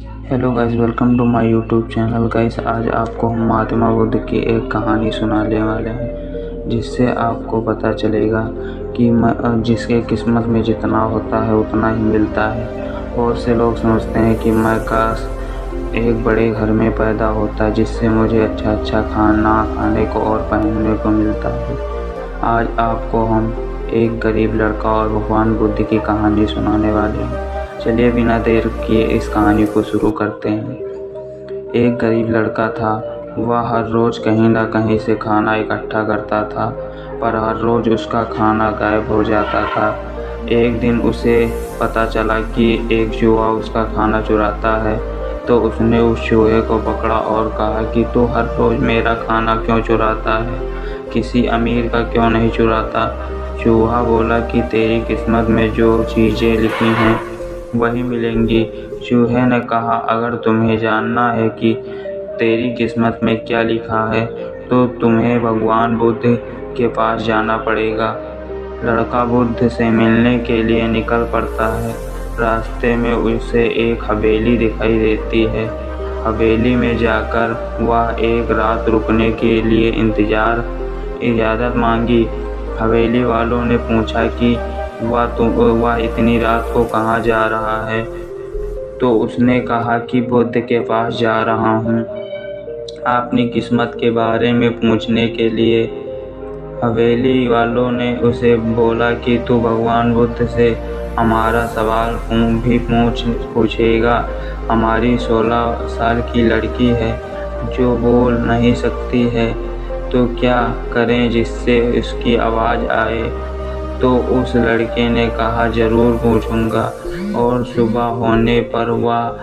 Hello guys, welcome to my YouTube channel. Guys, आज आपको हम महात्मा बुद्ध की एक कहानी सुनाने वाले हैं, जिससे आपको पता चलेगा कि जिसके किस्मत में जितना होता है उतना ही मिलता है। बहुत से लोग सोचते हैं कि मैं काश एक बड़े घर में पैदा होता, जिससे मुझे अच्छा खाना खाने को और पहनने को मिलता है। आज आपको हम एक गरीब लड़का और भगवान बुद्ध की कहानी सुनाने वाले हैं। चलिए बिना देर किए इस कहानी को शुरू करते हैं। एक गरीब लड़का था। वह हर रोज़ कहीं ना कहीं से खाना इकट्ठा करता था, पर हर रोज़ उसका खाना गायब हो जाता था। एक दिन उसे पता चला कि एक चूहा उसका खाना चुराता है, तो उसने उस चूहे को पकड़ा और कहा कि तू हर रोज़ मेरा खाना क्यों चुराता है, किसी अमीर का क्यों नहीं चुराता। चूहा बोला कि तेरी किस्मत में जो चीज़ें लिखी हैं वही मिलेंगी। चूहे ने कहा, अगर तुम्हें जानना है कि तेरी किस्मत में क्या लिखा है, तो तुम्हें भगवान बुद्ध के पास जाना पड़ेगा। लड़का बुद्ध से मिलने के लिए निकल पड़ता है। रास्ते में उसे एक हवेली दिखाई देती है। हवेली में जाकर वह एक रात रुकने के लिए इजाज़त मांगी। हवेली वालों ने पूछा कि वह इतनी रात को कहाँ जा रहा है, तो उसने कहा कि बुद्ध के पास जा रहा हूँ, अपनी किस्मत के बारे में पूछने के लिए। हवेली वालों ने उसे बोला कि तू भगवान बुद्ध से हमारा सवाल भी पूछेगा। हमारी 16 साल की लड़की है जो बोल नहीं सकती है, तो क्या करें जिससे उसकी आवाज़ आए। तो उस लड़के ने कहा, ज़रूर पूछूंगा। और सुबह होने पर वह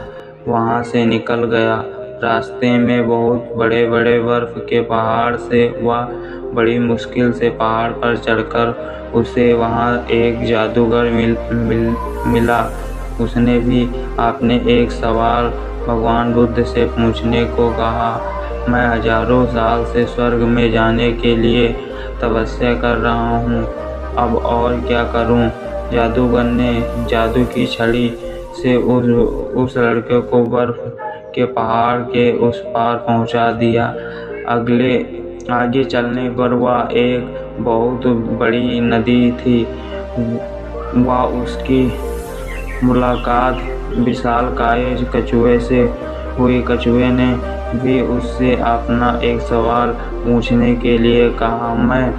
वहाँ से निकल गया। रास्ते में बहुत बड़े बड़े बर्फ़ के पहाड़ से वह बड़ी मुश्किल से पहाड़ पर चढ़कर उसे वहाँ एक जादूगर मिला। उसने भी आपने एक सवाल भगवान बुद्ध से पूछने को कहा। मैं हजारों साल से स्वर्ग में जाने के लिए तपस्या कर रहा हूँ, अब और क्या करूं। जादूगर ने जादू की छड़ी से उस लड़के को बर्फ के पहाड़ के उस पार पहुंचा दिया। आगे चलने पर वह एक बहुत बड़ी नदी थी। वह उसकी मुलाकात विशालकाय कछुए से हुई। कछुए ने भी उससे अपना एक सवाल पूछने के लिए कहा। मैं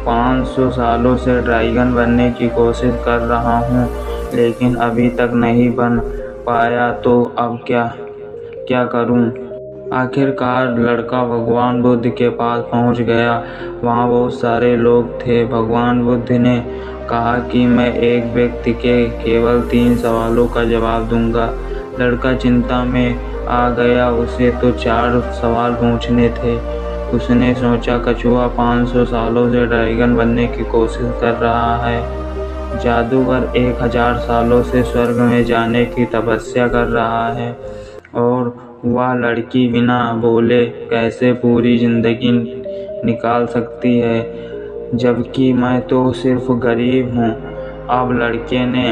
500 सालों से ड्रैगन बनने की कोशिश कर रहा हूँ, लेकिन अभी तक नहीं बन पाया, तो अब क्या करूँ। आखिरकार लड़का भगवान बुद्ध के पास पहुँच गया। वहाँ बहुत सारे लोग थे। भगवान बुद्ध ने कहा कि मैं एक व्यक्ति के केवल 3 सवालों का जवाब दूंगा। लड़का चिंता में आ गया। उसे तो 4 सवाल पूछने थे। उसने सोचा, कछुआ 500 सालों से ड्रैगन बनने की कोशिश कर रहा है, जादूगर 1000 सालों से स्वर्ग में जाने की तपस्या कर रहा है, और वह लड़की बिना बोले कैसे पूरी जिंदगी निकाल सकती है, जबकि मैं तो सिर्फ गरीब हूँ। अब लड़के ने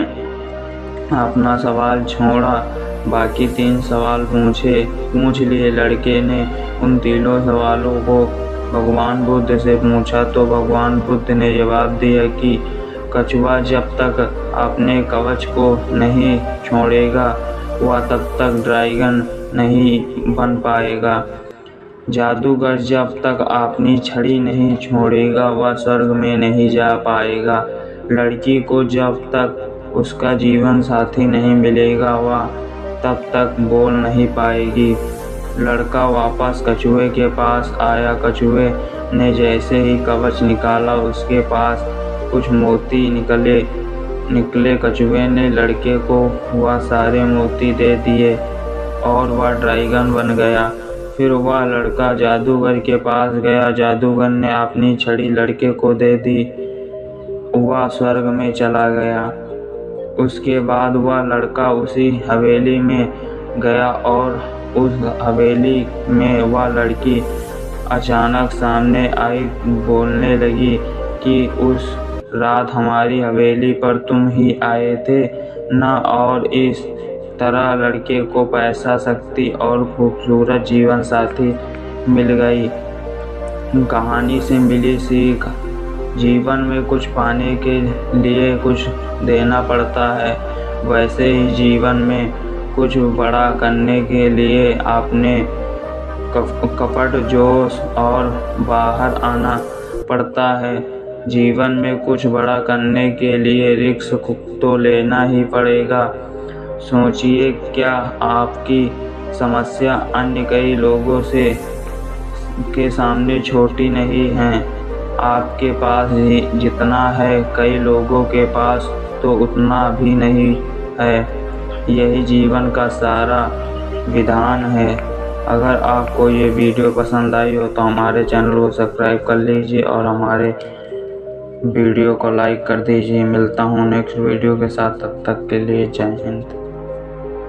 अपना सवाल छोड़ा, बाकी 3 सवाल पूछ लिए। लड़के ने उन तीनों सवालों को भगवान बुद्ध से पूछा, तो भगवान बुद्ध ने जवाब दिया कि कछुआ जब तक अपने कवच को नहीं छोड़ेगा, वह तब तक ड्रैगन नहीं बन पाएगा। जादूगर जब तक अपनी छड़ी नहीं छोड़ेगा, वह स्वर्ग में नहीं जा पाएगा। लड़की को जब तक उसका जीवन साथी नहीं मिलेगा, वह तब तक बोल नहीं पाएगी। लड़का वापस कछुए के पास आया। कछुए ने जैसे ही कवच निकाला, उसके पास कुछ मोती निकले। कछुए ने लड़के को वह सारे मोती दे दिए और वह ड्रैगन बन गया। फिर वह लड़का जादूगर के पास गया। जादूगर ने अपनी छड़ी लड़के को दे दी। वह स्वर्ग में चला गया। उसके बाद वह लड़का उसी हवेली में गया, और उस हवेली में वह लड़की अचानक सामने आई, बोलने लगी कि उस रात हमारी हवेली पर तुम ही आए थे ना, और इस तरह लड़के को पैसा, शक्ति और खूबसूरत जीवन साथी मिल गई। कहानी से मिली सीख: जीवन में कुछ पाने के लिए कुछ देना पड़ता है, वैसे ही जीवन में कुछ बड़ा करने के लिए आपने कपट, जोश और बाहर आना पड़ता है। जीवन में कुछ बड़ा करने के लिए रिस्क तो लेना ही पड़ेगा। सोचिए, क्या आपकी समस्या अन्य कई लोगों के सामने छोटी नहीं है? आपके पास जितना है कई लोगों के पास तो उतना भी नहीं है। यही जीवन का सारा विधान है। अगर आपको ये वीडियो पसंद आई हो तो हमारे चैनल को सब्सक्राइब कर लीजिए और हमारे वीडियो को लाइक कर दीजिए। मिलता हूँ नेक्स्ट वीडियो के साथ, तब तक के लिए जय हिंद।